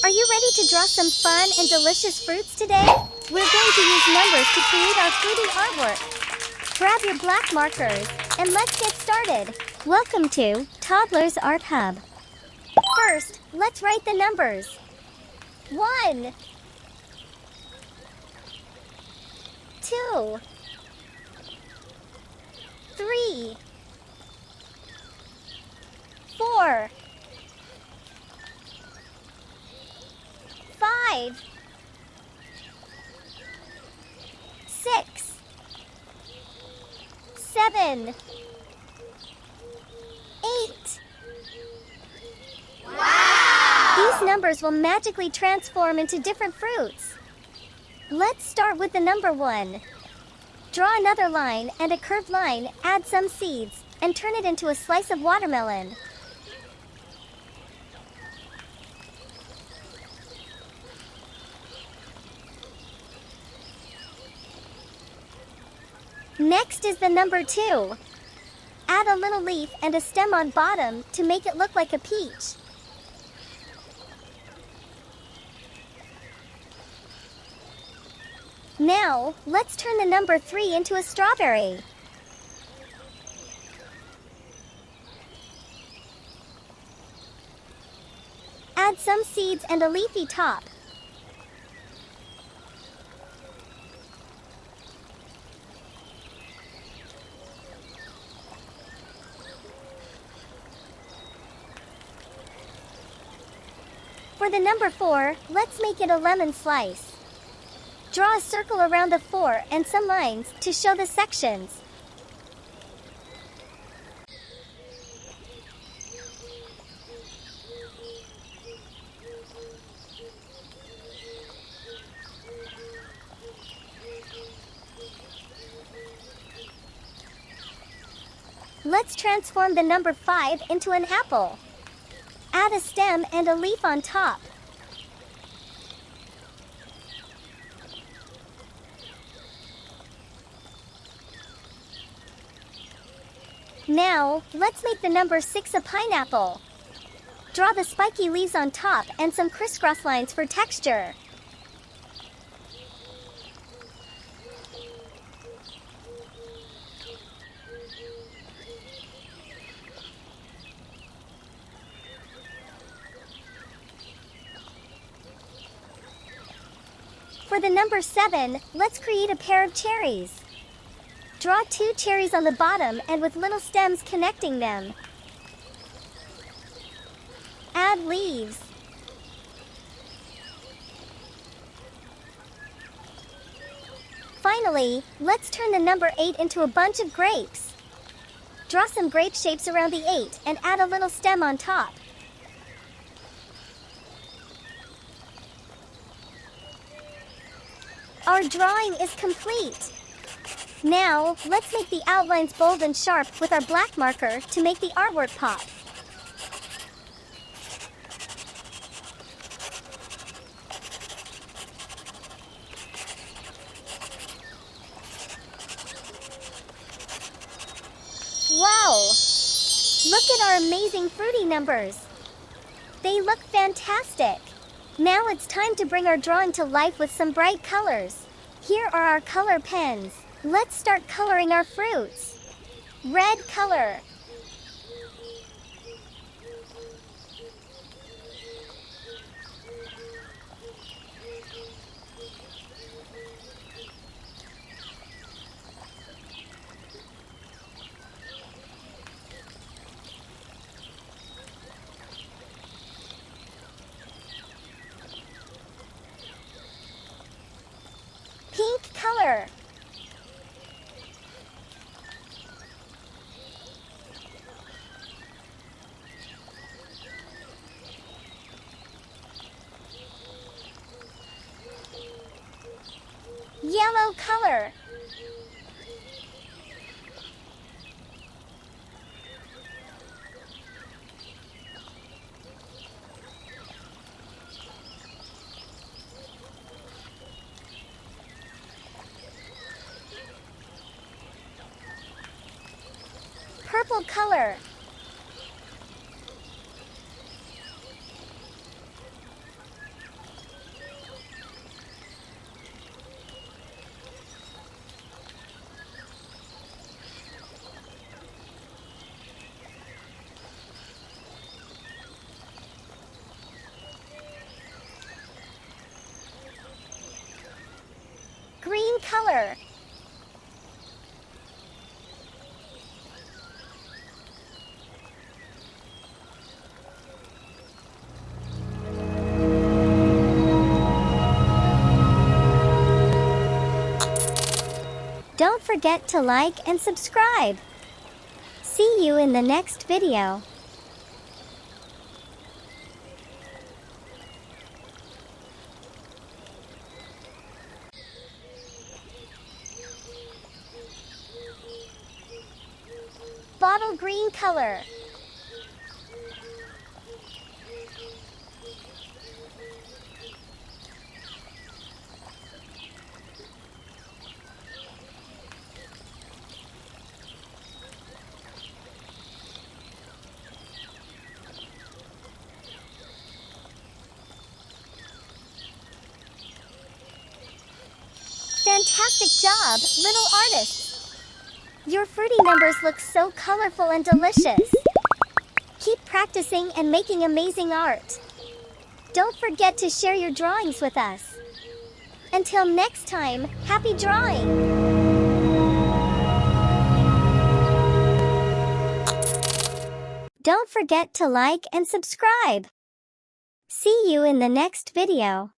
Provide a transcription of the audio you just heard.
Are you ready to draw some fun and delicious fruits today? We're going to use numbers to create our fruity artwork. Grab your black markers, and let's get started. Welcome to Toddlers Art Hub. First, let's write the numbers. 1, 2, 3, 4, 5, 6, 7, 8. Wow! These numbers will magically transform into different fruits. Let's start with the number 1. Draw another line and a curved line, add some seeds, and turn it into a slice of watermelon. Next is the number 2. Add a little leaf and a stem on bottom to make it look like a peach. Now, let's turn the number 3 into a strawberry. Add some seeds and a leafy top. For the number 4, let's make it a lemon slice. Draw a circle around the 4 and some lines to show the sections. Let's transform the number 5 into an apple. Add a stem and a leaf on top. Now, let's make the number 6 a pineapple. Draw the spiky leaves on top and some crisscross lines for texture. For the number 7, let's create a pair of cherries. Draw 2 cherries on the bottom and with little stems connecting them. Add leaves. Finally, let's turn the number 8 into a bunch of grapes. Draw some grape shapes around the 8 and add a little stem on top. Our drawing is complete. Now, let's make the outlines bold and sharp with our black marker to make the artwork pop. Wow! Look at our amazing fruity numbers. They look fantastic. Now it's time to bring our drawing to life with some bright colors. Here are our color pens. Let's start coloring our fruits. Red color. Pink color. Yellow color. Purple color. color. Don't forget to like and subscribe. See you in the next video. Bottle green color. Fantastic job, little artists! Your fruity numbers look so colorful and delicious. Keep practicing and making amazing art. Don't forget to share your drawings with us. Until next time, happy drawing! Don't forget to like and subscribe. See you in the next video.